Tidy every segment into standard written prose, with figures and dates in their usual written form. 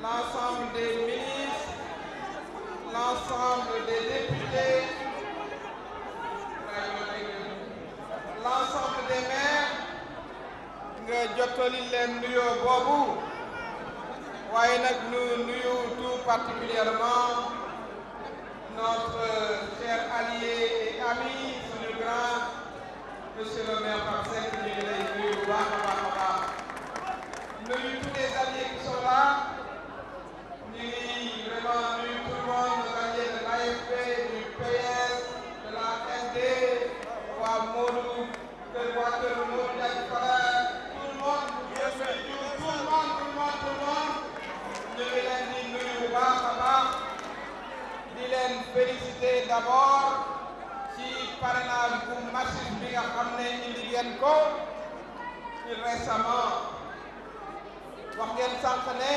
l'ensemble des ministres, l'ensemble des députés, l'ensemble des maires nga jottali leen nuyoo boobu waaye nag nu nuyu tout particulièrement notre cher allié et ami suñu grand monsieur le maire Pape Seck ñu ngi lay nuyu bu baax a baax a baax nuyu tous les alliés qui sont là ñu ngi vraiment nuyu tout le monde nos alliés de l'AFP du PS de la SD waa Modou Kër waa Kër Modou Diagne Fada tout le monde ñu ngi leen di nuyu bu baax a baax di leen féliciter d'abord ci parrainage bu massif bi nga xam ne indi ngeen ko ci récemment wax ngeen sànq ne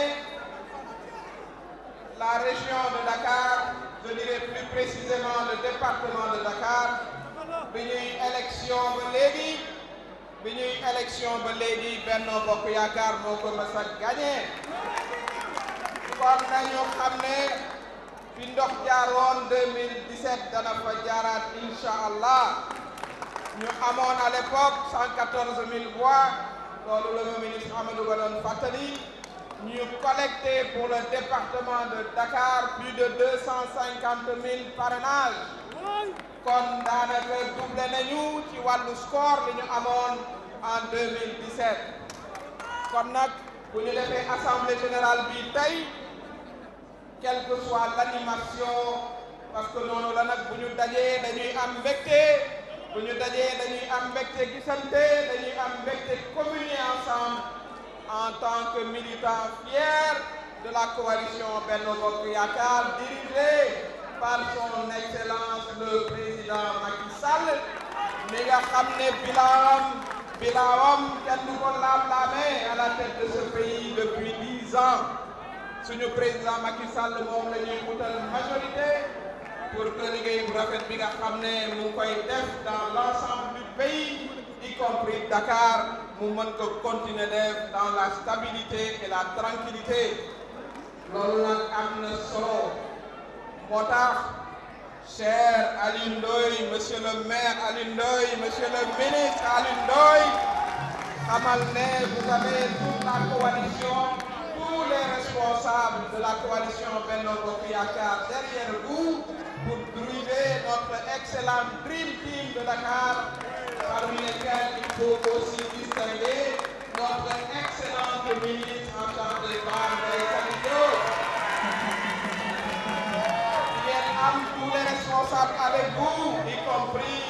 la région de Dakar, je dirais plus précisément le département de Dakar bi ñuy élection ba léegi Benno Bokk Yaakaar moo ko mës a gagné kon nañu xam ne fi ndox jaaroon 2017 dana fa jaaraat incha allah ñu amoon à l'époque 114 000 voix loolu la ministre Amadou Ba doon fàttali ñu collecté pour le département de Dakar plus de 250 000 parrainages kon daanaka doublé nañu ci wàllu score li ñu amoon en 2017 kon nag bu ñu defee assemblée générale bi tey quelle que soit l'animation parce que noonu la nag bu ñu dajee dañuy am mbégte bu ñu dajee dañuy am mbégte gisante dañuy am mbégte communier ensemble en tant que militant fier de la coalition Benno Bokk Yaakaar dirigée par son excellence le président Macky Sall mi nga xam ne bilaawam kenn du ko laam-laamee à la tête de ce pays depuis 10 ans suñu président Macky Sall moom la ñuy wutal majorité pour que liggéey bu rafet bi nga xam ne mu koy def dans l'ensemble du pays y compris Dakar mu mën ko continuer def dans la stabilité et la tranquillité loolu nag am na solo moo tax cher Alioune Ndoye monsieur le maire Alioune Ndoye monsieur le ministre Alioune Ndoye xamal ne vous avez toute la coalition tous les responsables de la coalition Benno Bokk Yaakaar derrière vous pour driver notre excellent Dream Team de Dakar parmi lesquels il faut aussi distinguer notre excellente ministre en charge des femmes Ndeye Saly Diop. Ngeen am tous les responsables avec vous, y compris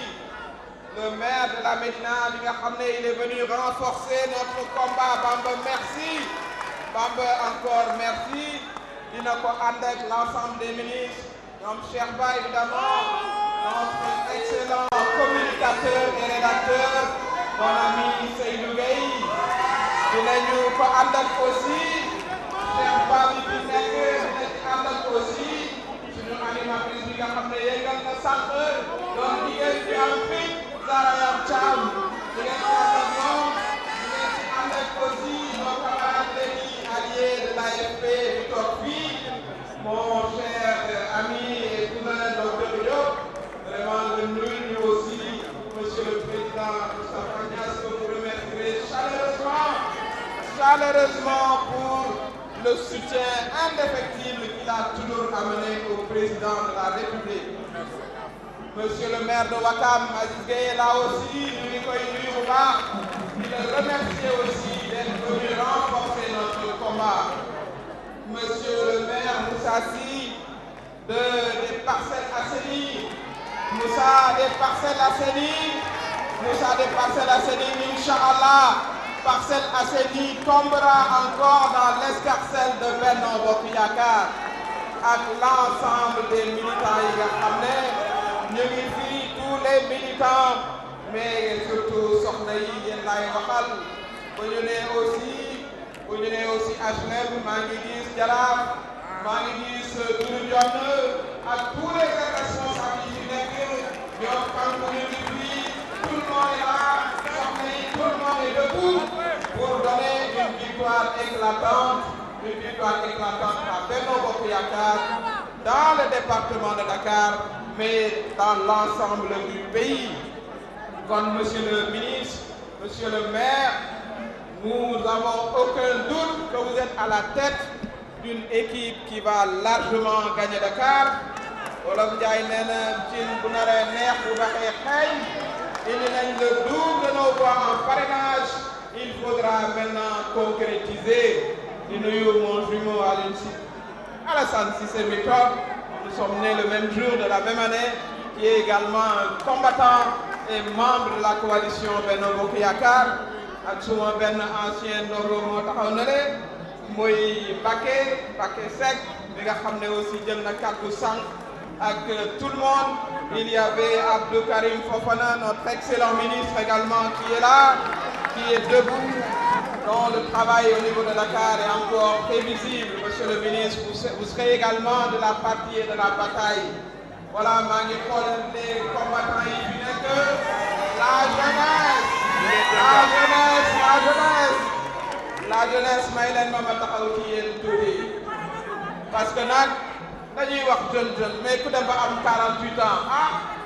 le maire de la Médina bi nga xam ne il est venu renforcer notre combat. Bamba merci, Bamba encore merci. Dina ko ànd ak l'ensemble des ministres ñoom Cheikh Ba évidemment, notre excellent communicateur et rédacteur, mon ami Seydou Gueye, dinañu ko ànd ak aussi Cheikh Ba bi fi nekk dina ci ànd ak aussi suñu animatrice bi nga xam ne yëngal na sànq doon jigéen bi am fi Zahra Iyane Thiam dinañ ci ànd ak ñoom dinañ ci ànd ak aussi nos camarades alliés de l'AFP bi toog fii mon cher ami et cousin docteur Diop, vraiment le nuyu aussi monsieur le président Moustapha Niasse que vous remercierez chaleureusement pour le soutien indéfectible qu'il a toujours amené au président de la République. Monsieur le maire de Ouakam, Aziz Gueye, là aussi, ñu ngi koy nuyu bu baax di le remercier aussi d'être venu renforcer notre combat. Monsieur le maire Moussa Sy des Parcelles Assainies, Moussa des Parcelles Assainies, Inch'Allah, Parcelles Assainies tombera encore dans l'escarcelle de Benno Bokk Yakaar ak l'ensemble des militants yi nga xam ne ñu ngi fii tous les militants mais surtout soxna yi yéen laay waxal bu ñu nee aussi HLM maa ngi gis Jaraaf maa ngi gis Doudou Dione ak tous les responsables yi nekk ñoom xam nga ñu ngi fii tout le monde est là soxna yi tout le monde est debout pour donner une victoire éclatante à Benno Bokk Yakaar dans le département de Dakar mais dans l'ensemble du pays. Kon monsieur le ministre, monsieur le maire, nous n'avons aucun doute que vous êtes à la tête d'une équipe qui va largement gagner Dakar. Wolof Njaay nee na cin bu naree neex bu baxee xeeñ indi nañ le double de nos voix en parrainage. Il faudra maintenant concrétiser. Di nuyu mon jumeau Alassane Cissé mi toog. Nous sommes nés le même jour de la même année, qui est également un combattant et membre de la coalition Benno Bokk Yakaar ak suma benn ancien ndongo moo taxaw na le muy Mbacké Seck bi nga xam ne aussi jël na kàddu sànq ak tout le monde. Il y avait Abdou Karim Fofana, notre excellent ministre également qui est là, qui est debout, dont le travail au niveau de Dakar est encore très visible. Monsieur le ministre, vous serez également de la partie et de la bataille. Voilà, maa ngi xool les combattants yi fi nekk la jeunesse may leen ma taxaw ci yéen tuuti parce que nag dañuy wax jeune mais ku dem ba am 48 ans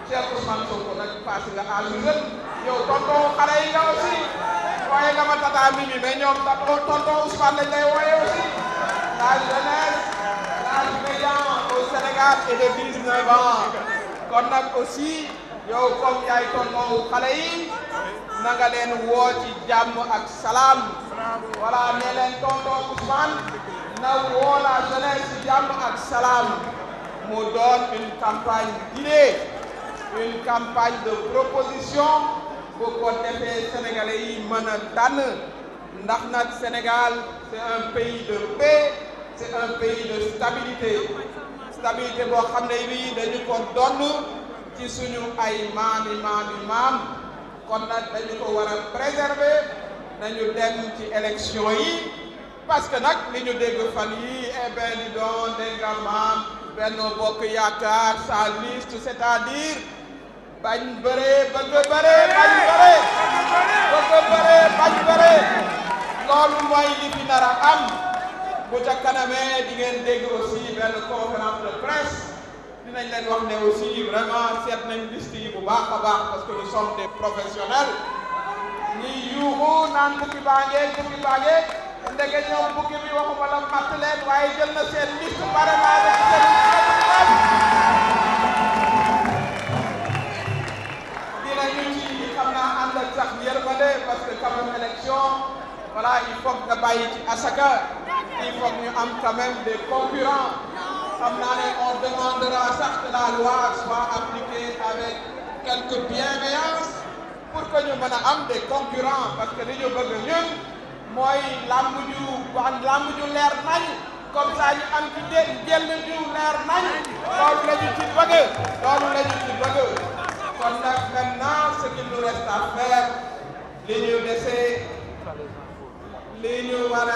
Cheikh Ousmane Sonko nag passé nga âge jeune yow tonton xale yi nga aussi waaye nga ma tata Mimi mais ñoom tonton Ousmane lañ lay wooye aussi. La jeunesse, l'âge médian au Sénégal est de 19 ans kon nag aussi yow comme yaay tonton xale yi na nga leen woo ci jàmm ak salaam voilà ne leen tonton Ousmane na woo la jeunesse ci jàmm ak salaam mu doon une campagne d'idées, une campagne de proposition bu ko defee sénégalais yi mën a tànn ndax nag Sénégal c'est un pays de paix, c'est un pays de stabilité boo xam ne bii dañu ko donn ci suñu ay maam kon nag dañu ko war a préserver nañu dem ci élection yi parce que nag li ñu dégg fan yi di doon dégg nga maam Benno Bokk Yakaar sa liste c'est-à-dire bañ bëree bëgg bëree bañ bëree loolu mooy li fi nar a am bu ca kanamee di ngeen dégg aussi benn conférence de presse dinañ leen wax ne aussi vraiment seet nañ liste yi bu baax a baax parce que nous sommes des professionnels ñi yuuxu naan bukki baangee ndege ñoom bukki bi waxuma la matt leen waaye jël na seen liste parrainage ak seen dinañu ci xam naa ànd ak sax yërmande parce que quand même élection voilà il faut nga bàyyi ci asaka il faut ñu am quand même des concurrents xam naa ne on demandera sax que la loi soit appliquée avec quelque bienveillance pour que ñu mën a am des concurrents parce que li ñu bëgg ñun mooy lamb ju leer nañ comme ça ñu am ci jël ju leer nañ loolu la ñu loolu la ñu ci bëgg kon nag maintenant ce qu'il nous reste à faire li ñu dese li ñu war a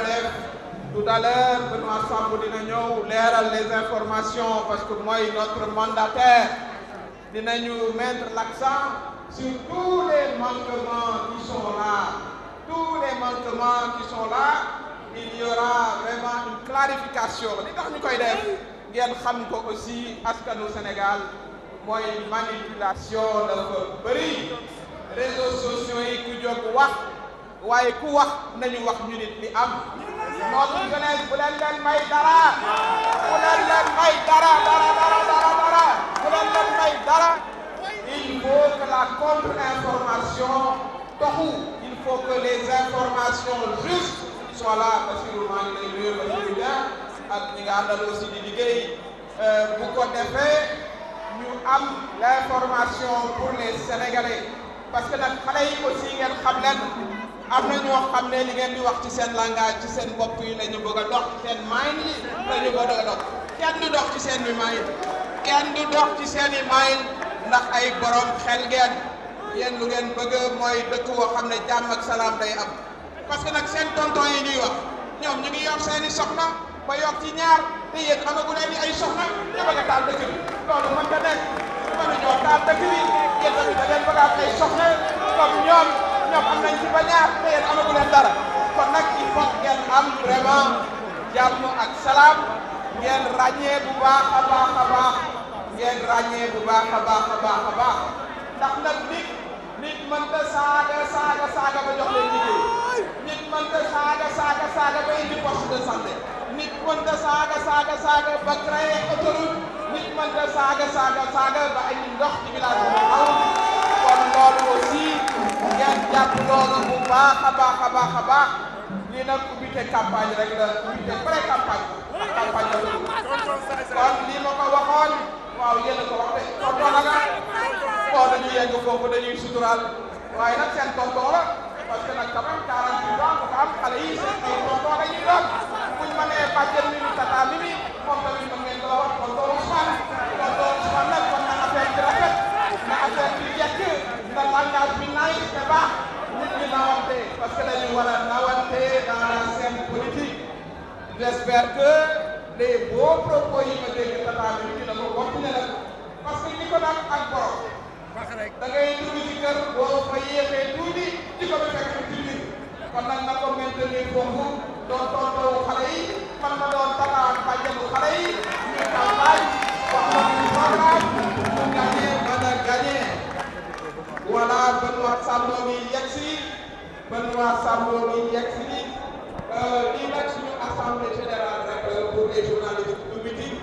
def tout à l'heure Benoît Sambou dina ñëw leeral les informations parce que mooy notre mandataire dinañu mettre l'accent sur tous les manquements qui sont là il y aura vraiment une clarification li tax ñu koy def ngeen xam ko aussi askanu Sénégal mooy manipulation dafa bëri réseaux sociaux yi ku jóg wax waaye ku wax nañu wax ñu nit li am notre jeunesse bu leen leen may dara bu leen leen may dara bu leen leen may dara il faut que la contre-information toxu il faut que les informations justes soient là parce que maa ngi lay nuyu Bassirou Dia ak ñi nga àndal aussi di liggéey bu ko defee ñu am l'information pour les Sénégalais parce que nag xale yi aussi ngeen xam leen am na ñoo xam ne li ngeen di wax ci seen langage ci seen bopp yi la ñu bëgg a dox ci seen mind yi la ñu bëgg a dox kenn du dox ci seen i mind ndax ay borom xel ngeen yéen lu ngeen bëgg mooy dëkk woo xam ne jàmm ak salaam day am parce que nag seen tonton yi ñuy wax ñoom ñu ngi yor seen i soxna ba yokk ci ñaar te yéen amagu leen ni ay soxna ñu bëgg a taal dëkk bi loolu mën ta nekk mënuñoo taal dëkk bi yéen tamit da ngeen bëgg a am ay soxna comme ñoom am nañ ci ba ñaar te yéen amagu leen dara kon nag il faut ngeen am vraiment jàmm ak salaam ngeen ràññee bu baax a baax ndax nag nit mënta saaga ba jox leen liggéey nit mënta saaga ba indi poste de santé nit mënta saaga ba créer autoroute nit mënta saaga ba indi ndox ci village bi xaw kon loolu aussi ngeen jàpp loolu bu baax a baax lii nag ubbite campagne rek la ubbite pré-campagne campagne la kon lii ma ko waxoon waaw yéen a ko wax de tonton la nga bon dañuy yegg foofu dañuy suturaal waaye nag seen tonton la parce que nag quand même 48 ans dafa am xale yi seen ay tonton la ñuy doon buñ mënee bàjjen mi tata mi moom tamit mën ngeen ko wax tonton Ousmane nag kon na affaire bi rafet na affaire bi yekk na langage bi naay te baax nit ñi nawante parce que dañu war a nawante dans la scène politique j'espère que les beaux propos yi ma dégg tata mi dina ko continuer nag parce que ñi ko nag ak borom da ngay dugg ci kër boo fa yéexee tuuti ci ko fekk ci biir kon nag na ko maintenir foofu doon tonton xale yi man ma doon tata ak bàjjenu xale yi ñu campagne wax na ñu programme mu gagné mën a gagné voilà Benoît Sambou mi yegsi lii nag suñu assemblée générale rek pour les journalistes du meeting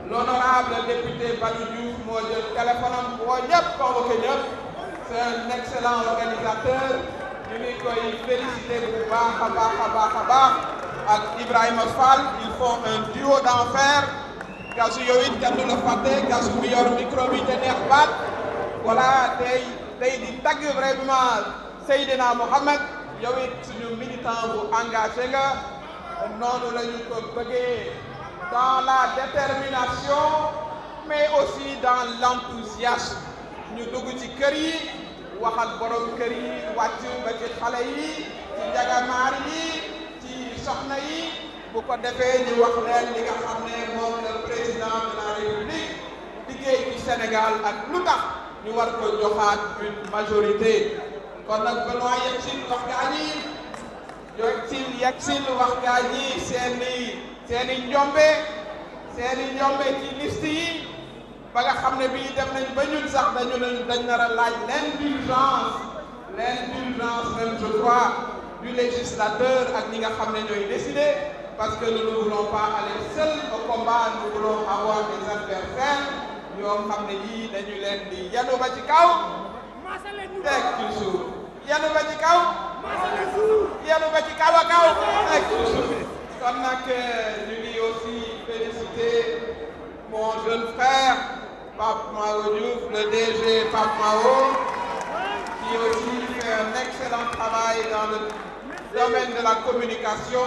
l'honorable député Badou Diouf moo jël téléphone am woo ñëpp convoqué ñëpp c'est un excellent organisateur ñu ngi koy féliciter bu baax a baax ak Ibrahima Fall ils font un duo d'enfer Gasu yow it kenn du la fàtte Gasu mi yor micro bi te neex baat voilà tey di tagg vraiment Seydina Mohamed yow it suñu militant bu engagé nga noonu la ñu ko bëggee dans la détermination mais aussi dans l'enthousiasme ñu dugg ci kër yi wax ak borom kër yi wàcc ba ci xale yi ci njagamaar yi ci soxna yi bu ko defee ñu wax leen li nga xam ne moom le président de la République liggéey ci Sénégal ak lu tax ñu war ko joxaat une majorité kon nag Benoît yegsil wax gaa ñi wax gaa ñi seeni njombe ci liste yi ba nga xam ne bii dem nañ ba ñun sax dañ nar a laaj l'indulgence même je crois du législateur ak ñi nga xam ne ñooy décider parce que nous ne voulons pas aller seuls au combat nous voulons avoir des adversaires yoo xam ne yii dañu leen di yanu ba ci kaw teg ci suuf yanu ba ci kaw a kaw teg ci suuf kon nag ñu ngi aussi féliciter mon jeune frère Pape Mao Diouf, le DG Pape Mao, qui aussi fait un excellent travail dans le domaine de la communication,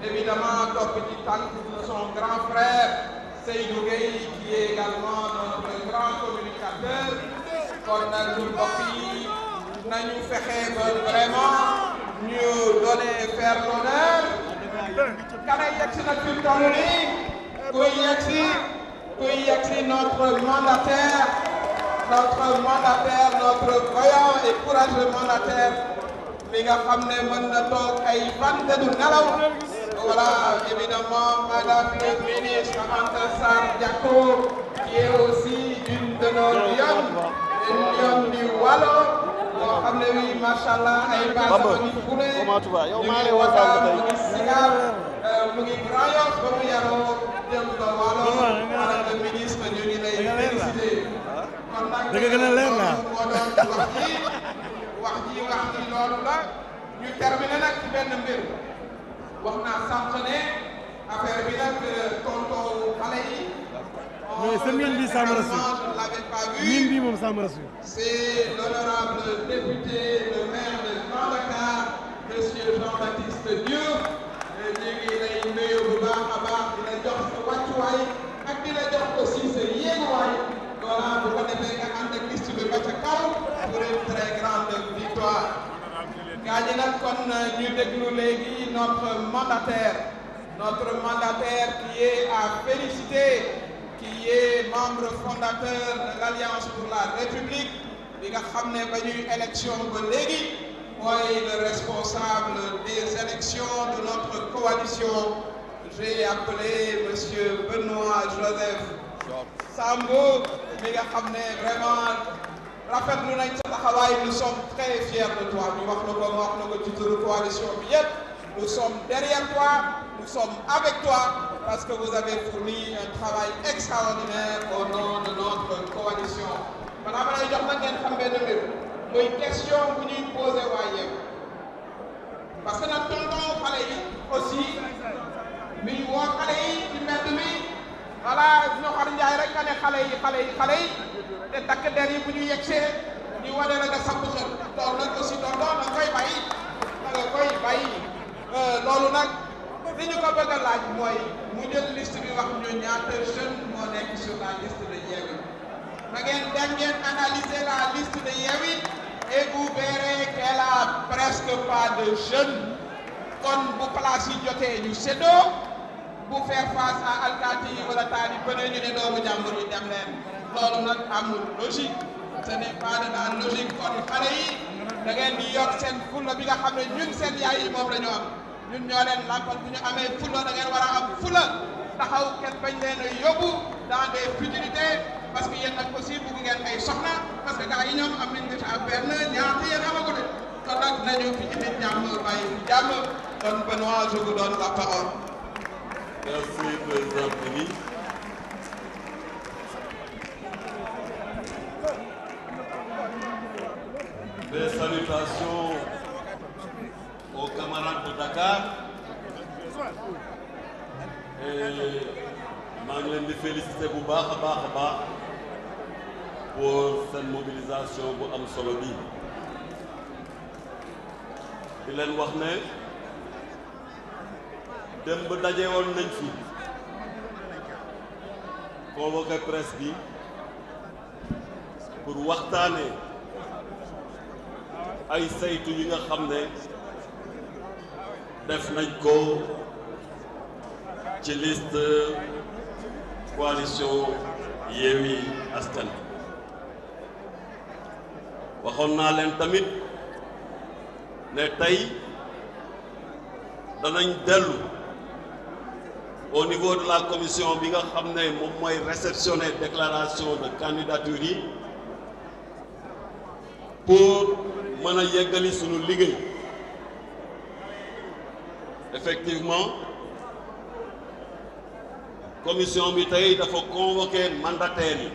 évidemment topp ci tànk de son grand frère Seydou Gueye qui est également notre grand communicateur kon nag ñu mbokk yi nañu fexe ba vraiment ñu donner faire l'honneur kana yegsi nag fi mu toll nii kuy yegsi notre mandataire notre vaillant et courageux mandataire mi nga xam ne mën na toog ay fan te du nelaw. Voilà, évidemment, Madame le ministre Anta Sarr Diacko, qui est aussi une de nos lionnes, une lionne du Waalo, boo xam ne oui, machallah, ay base mu ngi Founé, mu ngi Ouakam, mu ngi Sicap, mu ngi Grand Yoff ba mu yaroo jëm ba Waalo. Madame le ministre ñu ngi lay féliciter. Kon nag moo doon wax ji loolu la ñu terminer nag ci benn mbir. wax naa sànq ne affaire bi nag tonton xale yi. mais sa mine bi ça me rassure. je ne l'avais pas vu. mine bi moom ça me rassure. c'est l'honorable député le maire de Grand Dakar monsieur Jean-Baptiste Diouf. ñu ngi lay nuyu bu baax a baax di la jox sa wàccuwaay ak di la jox aussi sa yéeguwaay. voilà bu ko defee nga ànd ak liste bi ba ca kaw pour une très grande victoire. gaa ñi nag kon ñu déglu léegi notre mandataire qui est à féliciter, qui est membre fondateur de l'Alliance pour la République bi nga xam ne ba ñuy élection ba léegi mooy le responsable des élections de notre coalition. J'ai appelé monsieur Benoît Joseph Sambou mi nga xam ne vraiment rafetlu nañ sa taxawaay. Nous sommes très fiers de toi. ñu wax na ko ci turu coalition bi yépp. Nous sommes derrière toi, nous sommes avec toi parce que vous avez fourni un travail extraordinaire au nom de notre coalition. Madame lay jox nag ngeen xam benn mbir muy question bu ñuy posé waa Yewwi parce que nag tonton xale yi aussi mi woo xale yi ci mbedd mi voilà ñoo xar njaay rek nga ne xale yi te takk der yi bu ñu yegsee ñu wane na nga samp xel loolu nag aussi tonton da nga koy bàyyi loolu nag li ñu ko bëgg a laaj mooy mu jël liste bi wax ñu ñaata jeune moo nekk sur la liste de Yewwi na ngeen analyser la liste de Yewwi et vous verrez qu'elle a presque pas de jeunes. Kon bu place yi jotee ñu séddoo bu faire face à alkaati yi wala taali bëne ñu ne doomu jàmbur yi dem leen loolu nag amul logique. Ce n'est pas de la logique. Kon xale yi da ngeen di yokk seen fulla bi nga xam ne ñun seen yaay yi moom la ñu am ñun ñoo leen làmpal bu ñu amee fulla da ngeen war a am fulla taxaw kenn bañ leen a yóbbu dans des futilités parce que yéen nag aussi bëgg ngeen ay soxna parce que gars yi ñoom am nañ déjà benn ñaata yéen amagu de kon nag nañu fi indi jàmm bàyyi fi jàmm. Kon Benoît, je vous donne la parole. Merci président Fini. Mes salutations aux camarades de Dakar et maa ngi leen di féliciter bu baax a baax pour cette mobilisation bu am solo bi di leen wax ne démb daje woon nañ fi convoqué presse bi pour waxtaane ay saytu yi nga xam ne def nañ ko ci liste coalition Yewwi Askan waxoon naa leen tamit ne tey danañ dellu au niveau de la commission bi nga xam ne moom mooy réceptionner déclaration de candidature yi pour mën a yeggali sunu liggéey. Effectivement commission bi tey dafa convoquer mandataires yi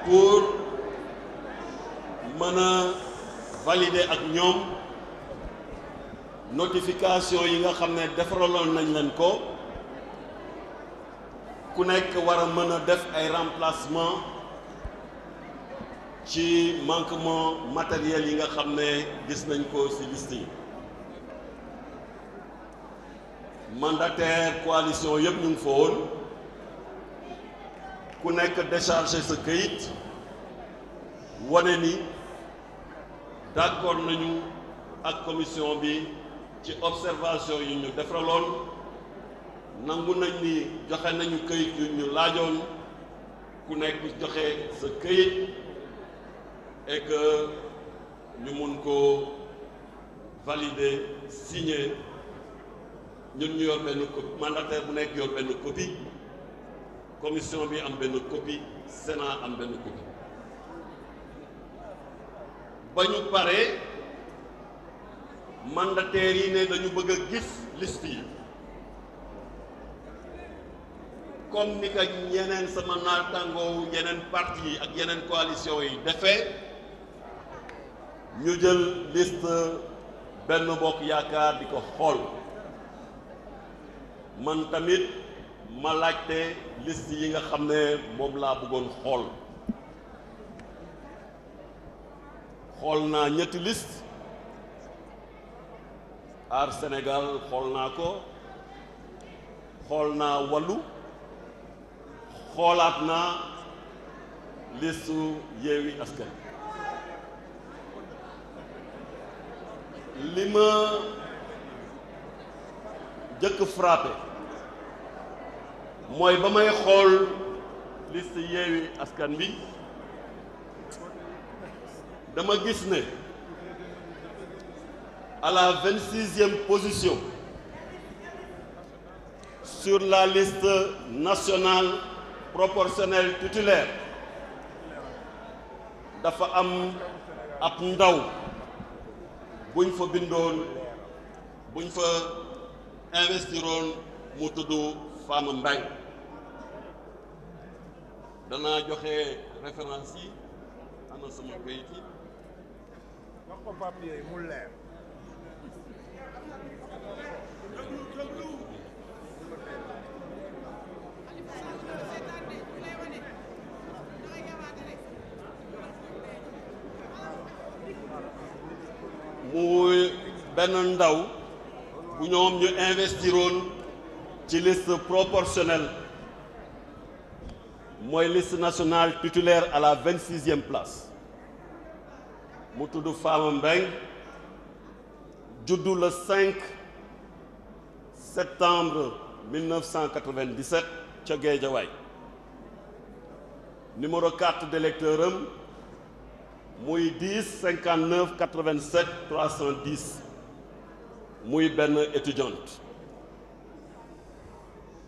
pour mën a valider ak ñoom notification yi nga xam ne defaraloon nañ leen ko ku nekk war a mën a def ay remplacement ci manquement matériel yi nga xam ne gis nañ ko ci liste yi mandataire coalition yëpp ñu ngi fa woon ku nekk décharger sa këyit wane ni d'accord nañu ak commission bi ci observation yu ñu defaloon nangu nañ ni joxe nañu këyit yu ñu laajoon ku nekk joxe sa këyit et que ñu mun ko valider signer ñun ñu yor benn copie mandataire bu nekk yor benn copie commission bi am benn copie Sénat am benn copie ba ñu paree mandataires yi ne dañu bëgg a gis liste yi comme ni ka ñeneen sama naatangoo yeneen parti yi ak yeneen coalition yi defee ñu jël liste Benno Bokk Yaakaar di ko xool man tamit ma laajte liste yi nga xam ne moom laa bëggoon xool naa ñetti liste Aar Sénégal xool naa ko xool naa Wallu xoolaat naa liste Yewwi Askan li ma jëkk frappé mooy ba may xool liste Yewwi Askan bi dama gis ne à la 26e position sur la liste nationale proportionnelle titulaire dafa am ab ndaw buñ fa bindoon buñ fa investiroon mu tudd Fama Mbeng danaa joxe référence yi ana sama kayit yi wax ko papier yi mu leer. muy benn ndaw bu ñoom ñu investiroon ci liste proportionnelle mooy liste nationale titulaire à la 26e place mu tudd Fama Mbeng juddu le 5 septembre 1997 ca Guédiawaye numéro carte d'électeur am muy 10 59 87 310 muy benn étudiante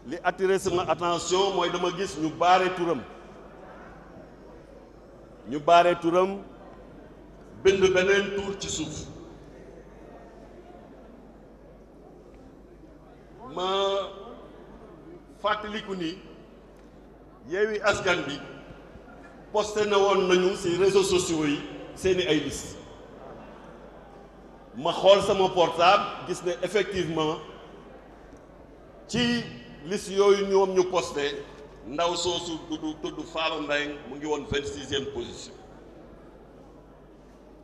li attiré sama attention mooy dama gis ñu baare turam bind beneen tur ci suuf ma fàttaliku ni Yewwi Askan bi posté na woon nañu ci réseaux sociaux yi seeni ay liste ma xool sama portable gis ne effectivement ci liste yooyu ñoom ñu posté ndaw soosu tudd Fama Mbeng mu ngi woon 26e position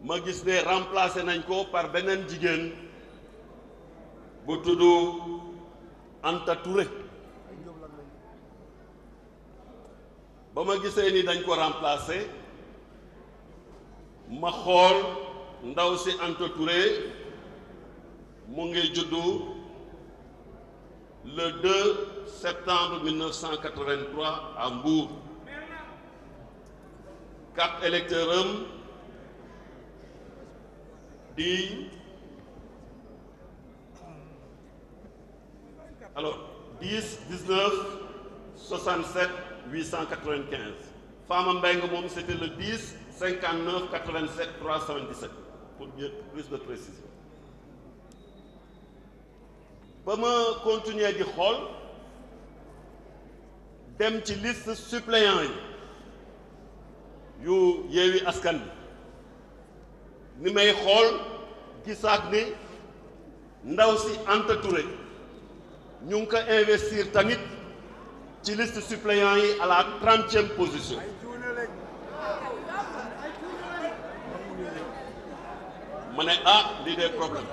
ma gis ne remplacé nañ ko par beneen jigéen bu tudd Anta Touré ba ma gisee ni dañ ko remplacé ma xool ndaw si Anta Touré mu ngi juddu le 2 septembre 1983 à Mbour carte électeur am di alors 10 19 67 895 Fama Mbeng moom c'était le 10 59 87 317 pour plus de précision ba ma continuer di xool dem ci liste suppléant yi yu Yewwi Askan bi ni may xool gisaat ni ndaw si Anta Touré ñu ngi ko investir tamit ci liste suppléant yi à la 30e position ma ne lii des problème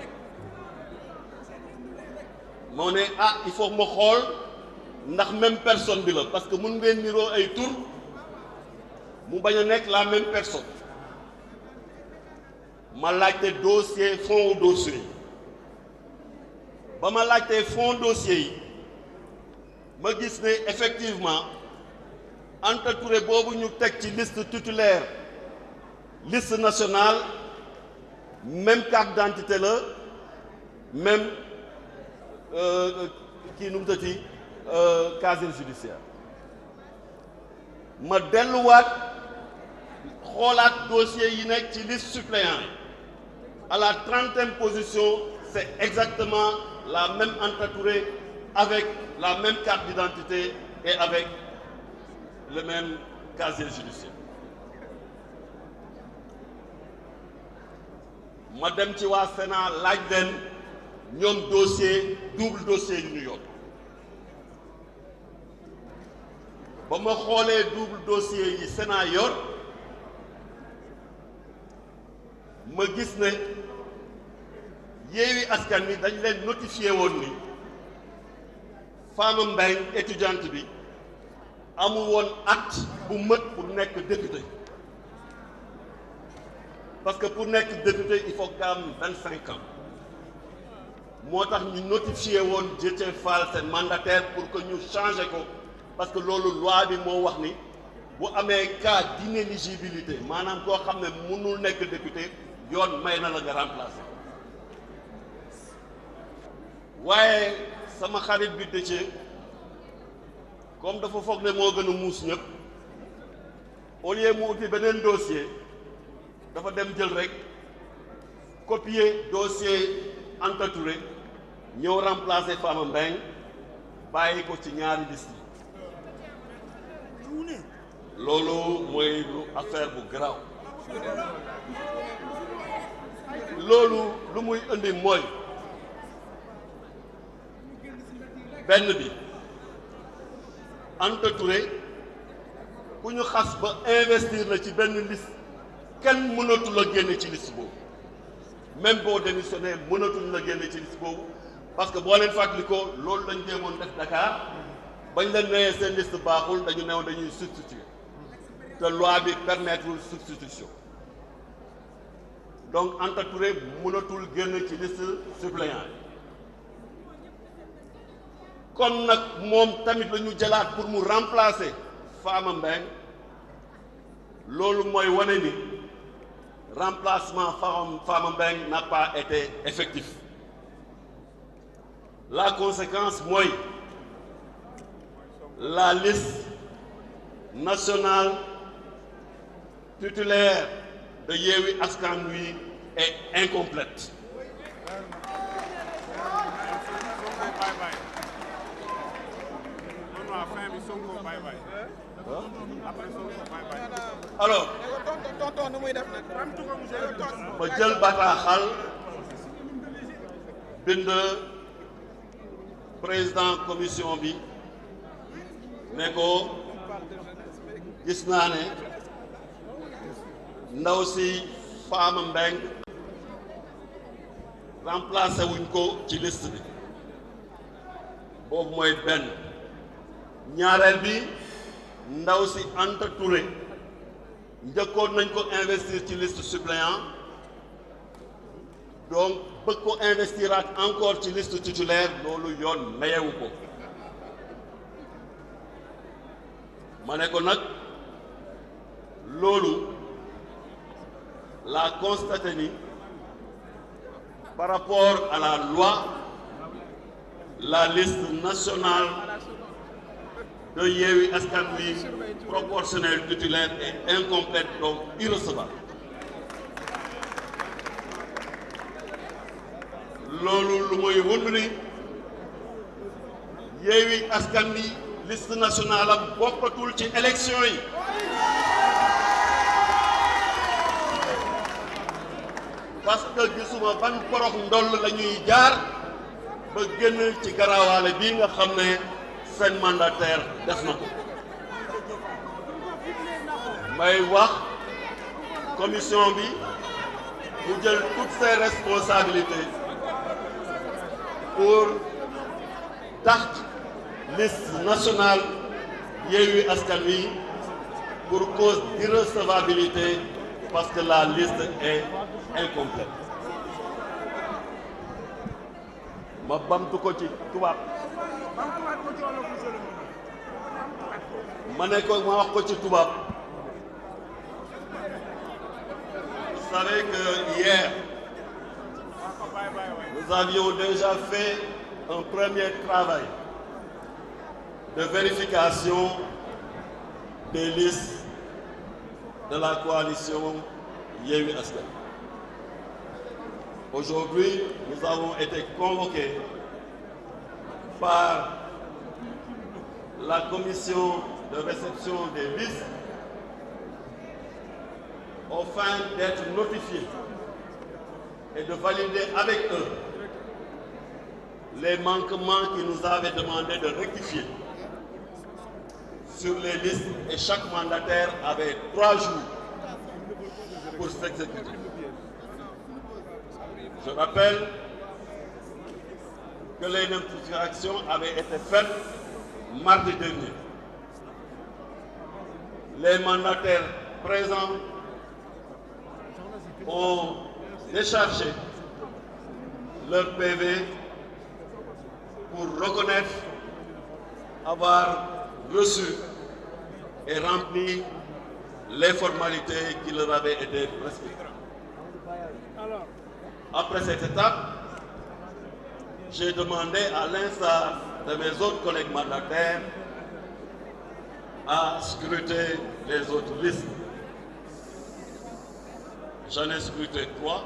moo ne ah il faut ma xool ndax même personne bi la parce que mun ngeen niroo ay tur mu bañ a nekk la même personne ma laajte dossier fond ou dossier yi ba ma laajtee fond dossier yi ma gis ne effectivement Anta Touré boobu ñu teg ci liste titulaire liste nationale même carte d'identité la même kii nu mu tëti casier judiciaire ma delluwaat xoolaat dossier yi nekk ci liste suppléant yi à la 30e position c'est exactement la même Anta Touré avec la même carte d'identité et avec le même casier judiciaire ma dem ci waa Sénat laaj leen ñoom dossier double dossier yu ñu yor ba ma xoolee double dossier yi Sénat yor ma gis ne Yewwi Askan Wi dañ leen notifié woon ni Fama Mbeng étudiante bi amul woon acte bu mët pour nekk député parce que pour nekk député il faut nga am 25 ans moo tax ñu notifié woon Déthié Fall seen mandataire pour que ñu changer ko parce que loolu loi bi moo wax ni bu amee cas d'inéligibilité maanaam koo xam ne mënul nekk député yoon may na la nga remplacer waaye sama xarit bi Déthié comme dafa foog ne moo gën a muus ñëpp au lieu mu uti beneen dossier dafa dem jël rek copier dossier Anta Touré ñëw remplacer Fama Mbeng bàyyi ko ci ñaari liste yi loolu mooy lu affaire bu garaaw loolu lu muy indi mooy benn bi Anta Touré ku ñu xas ba investir la ci benn liste kenn mënatu la génne ci liste boobu même boo démissionné mënatuñ la génne ci liste boobu parce que boo leen fàttalikoo loolu lañ jéemoon def Dakar bañ leen neyee seen liste baaxul dañu newoon dañuy substituer te loi bi permettre substitution donc Anta Touré mënatul génn ci liste suppléant yi kon nag moom tamit la ñu jëlaat pour mu remplacer Fama Mbeng loolu mooy wane ni remplacement Fama Mbeng n'a pas été effectif la conséquence mooy la liste nationale titulaire de Yewwi Askan Wi est incomplète. Alors ma jël bataaxal bind président commission bi ne ko gis naa ne ndaw si Fama Mbeng remplacé wuñ ko ci liste bi boobu mooy benn ñaareel bi ndaw si Anta Touré njëkkoon nañ ko investir ci liste suppléant donc bëgg ko investiraat encore ci liste titulaire loolu yoon mayewu ko ma ne ko nag loolu la constaté ni par rapport à la loi la liste nationale de Yewwi Askan Wi proportionnelle titulaire est incomplète donc irrecevable loolu lu muy wund ni Yewwi Askan Wi liste nationale am bokkatul ci élection yi parce que gisuma ban porox ndoll la ñuy jaar ba génn ci garawaale bii nga xam ne seen mandataire def na ko may wax commission bi mu jël toutes ses responsabilités pour dàq liste nationale Yewwi Askan Wi pour cause d'irrecevabilité parce que la liste est incomplète. ma bamtu ko ci tubaab ma wax ko ci tubaab. Vous savez que hier, nous avions déjà fait un premier travail de vérification des listes de la coalition Yewwi Askan. Aujourd'hui, nous avons été convoqués par la commission de réception des listes afin d'être notifiés et de valider avec eux les manquements qu'ils nous avaient demandé de rectifier sur les listes, et chaque mandataire avait 3 jours pour s'exécuter. Je rappelle que les notifications avaient été faites mardi dernier. Les mandataires présents ont déchargé leur PV pour reconnaître avoir reçu et rempli les formalités qui leur avaient été prescrites. Après cette étape, j'ai demandé à l'instar de mes autres collègues mandataires à scruter les autres listes. J'en ai scruté 3,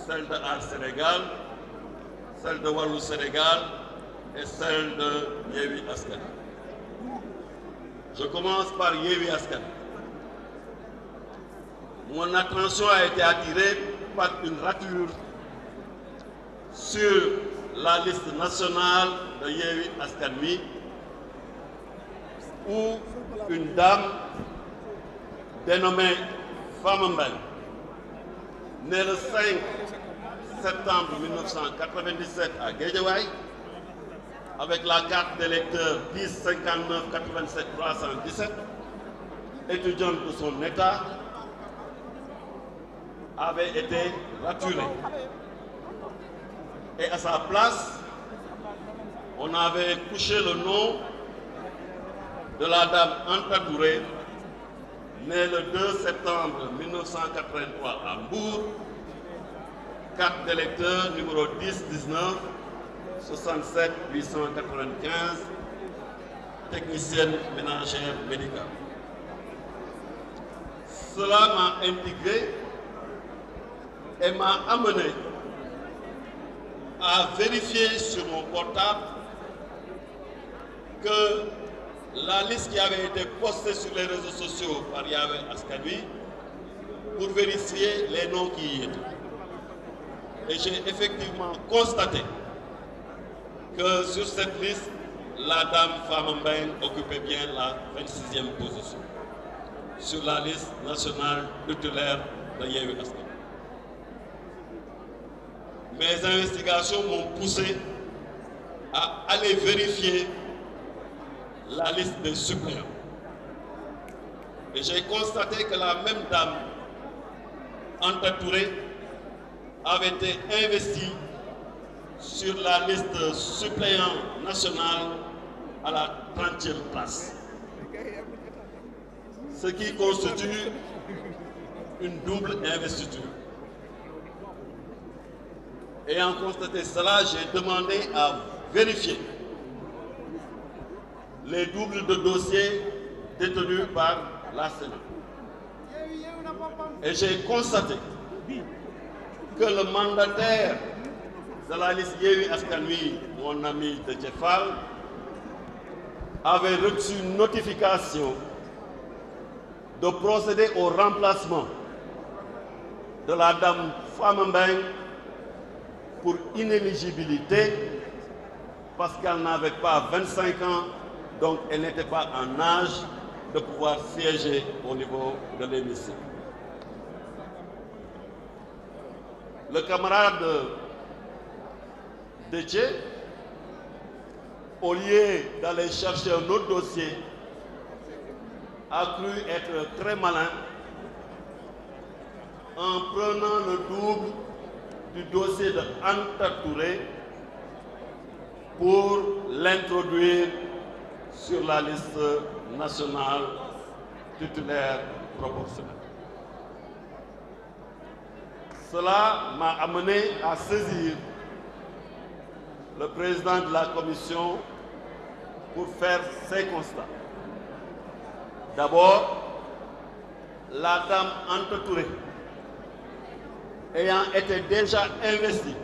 celle de Aar Sénégal, celle de Wallu Sénégal et celle de Yewwi Askan. Je commence par Yewwi Askan. Mon attention a été attirée par une rature sur la liste nationale de Yewwi Askan Wi, où une dame dénommée Fama Mbeng, née le 5 septembre 1997 à Guédiawaye, avec la carte d'électeur 10 59 87 317, étudiante de son état, avait été raturée. Et à sa place, on avait couché le nom de la dame Anta Touré, née le 2 septembre 1983 à Mbour, carte d'électeur numéro 10 19 67 895, technicienne ménagère médicale. Cela m'a intégré et m'a amené à vérifier sur mon portable que la liste qui avait été postée sur les réseaux sociaux par Yewwi Askan Wi pour vérifier les noms qui y étaient. Et j'ai effectivement constaté que sur cette liste, la dame Fama Mbeng occupait bien la 26e position sur la liste nationale tutélaire de Yewwi Askan. Mes investigations m'ont poussé à aller vérifier la liste des suppléants. Et j'ai constaté que la même dame, Anta Touré, avait été investie sur la liste suppléant nationale à la 30e place. Ce qui constitue une double investiture. Ayant constaté cela, j'ai demandé à vérifier les doubles de dossiers détenus par la Sénat. Et j'ai constaté que le mandataire de la liste Yewwi Askan Wi, mon ami Déthié Fall, avait reçu une notification de procéder au remplacement de la dame Fama Mbeng pour inéligibilité parce qu'elle n'avait pas 25 ans, donc elle n'était pas en âge de pouvoir siéger au niveau de l'hémicycle. Le camarade Déthié au lieu d'aller chercher un autre dossier, a cru être très malin en prenant le double du dossier de Anta Touré pour l'introduire sur la liste nationale titulaire proportionnelle. Cela m'a amené à saisir le président de la commission pour faire ces constats. D'abord, la dame Anta Touré, ayant été déjà investie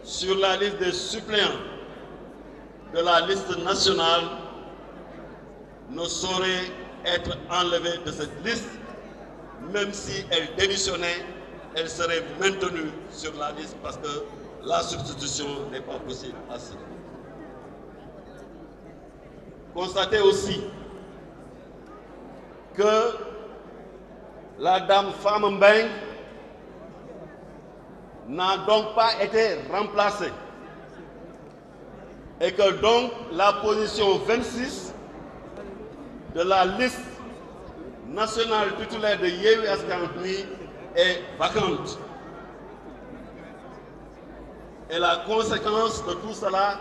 sur la liste des suppléants de la liste nationale, ne saurait être enlevée de cette liste, même si elle démissionnait, elle serait maintenue sur la liste parce que la substitution n'est pas possible à ce niveau. Constatez aussi que la dame Fama Mbeng n'a donc pas été remplacée et que donc la position 26 de la liste nationale titulaire de Yewwi Askan Wi est vacante. Et la conséquence de tout cela,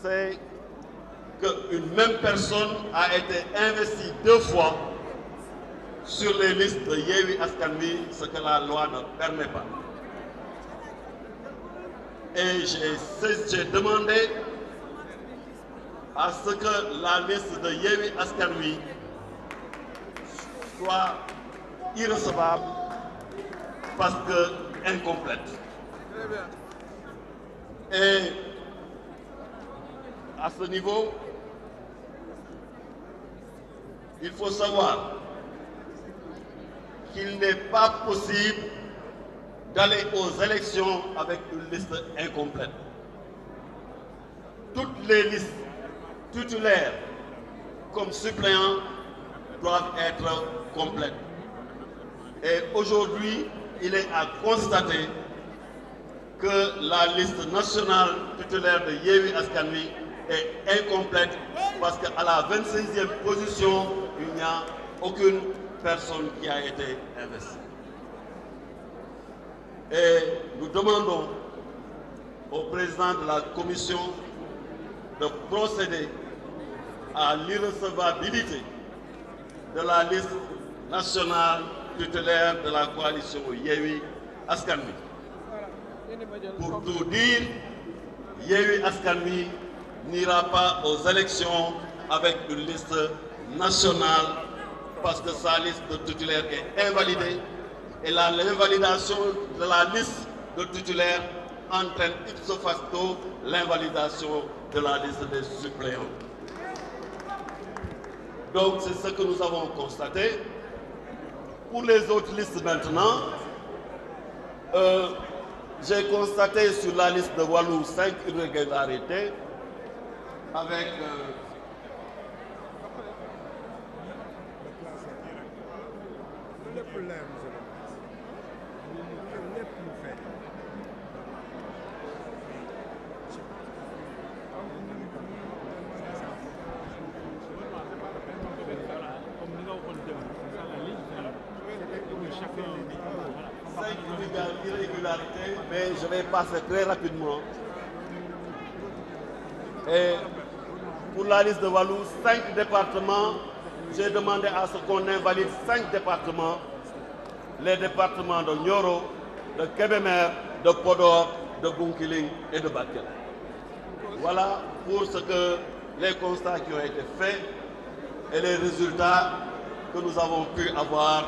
c'est qu'une même personne a été investie 2 fois sur les listes de Yewwi Askan Wi, ce que la loi ne permet pas. Et j'ai demandé à ce que la liste de Yewwi Askan Wi soit irrecevable parce que incomplète. Et à ce niveau, il faut savoir qu'il n'est pas possible d'aller aux élections avec une liste incomplète. Toutes les listes titulaires comme suppléants doivent être complètes. Et aujourd'hui, il est à constater que la liste nationale titulaire de Yewwi Askan Wi est incomplète parce qu'à la 26e position, il n'y a aucune personne qui a été investie. Et nous demandons au président de la commission de procéder à l'irrecevabilité de la liste nationale titulaire de la coalition Yewwi Askan Wi. Pour tout dire, Yewwi Askan Wi n'ira pas aux élections avec une liste nationale parce que sa liste de titulaire est invalidée et l'invalidation de la liste de titulaire entraîne ipso facto l'invalidation de la liste des suppléants. Donc c'est ce que nous avons constaté. Pour les autres listes maintenant, j'ai constaté sur la liste de Wallu 5 irrégularités avec irrégularités, mais je vais passer très rapidement. Et pour la liste de Wallu, 5 départements, j'ai demandé à ce qu'on invalide 5 départements, les départements de Nioro, de Kébémer, de Podor, de Bounkiling et de Bakel. Voilà pour ce que les constats qui ont été faits et les résultats que nous avons pu avoir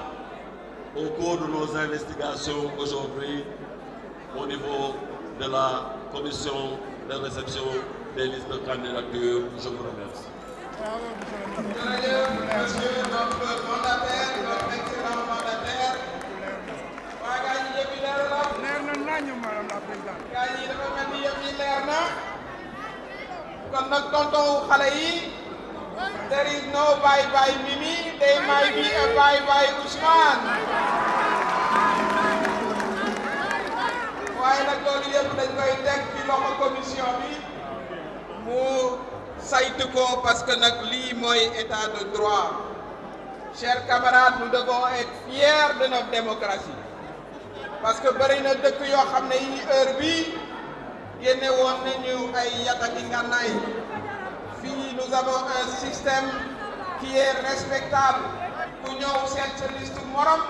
au cours de nos investigations aujourd'hui au niveau de la commission de réception des listes de candidature. Je vous remercie. Monsieur notre mandataire, notre excellent mandataire. waa gars yi yëf yi leer na. leer na nañu madame la présidente. gars yi dafa mel ni yëf yi leer na. kon nag tonton wu xale yi. there is no bye bye Mimi, there might be a bye bye Ousmane. waaye nag loolu yëpp dañ koy teg ci loxo commission bi. respecte ko parce que nag lii mooy état de droit. Chers camarades, nous devons être fiers de notre démocratie parce que bëri na dëkk yoo xam ne yi heure bii génne woon nañu ay yataki ngànnaay. Fii nous avons un système qui est respectable ku ñëw seet sa liste morom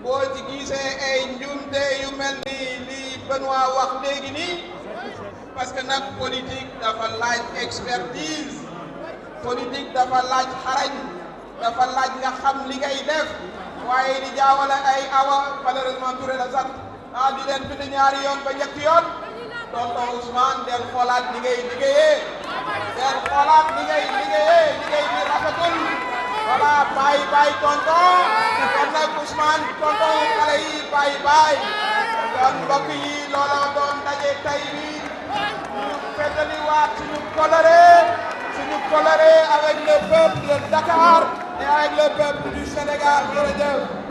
boo ci gisee ay njuumte yu mel ni li Benoît wax léegi nii parce que nag politique dafa laaj expertise politique dafa laaj xarañ dafa laaj nga xam li ngay def waaye di jaawale ay awa malheureusement Touré la sax di leen bind ñaari yoon ba ñetti yoon tonton Ousmane del xoolaat li ngay liggéeyee del xoolaat li ngay liggéeyee liggéey bi rafetul voilà bàyyi tonton kon nag Ousmane tonton xale yi bàyyi kon mbokk yi looloo doon daje tay bi ñu feddaliwaat suñu coloré avec le peuple de Dakar et avec le peuple du Sénégal jërëjëf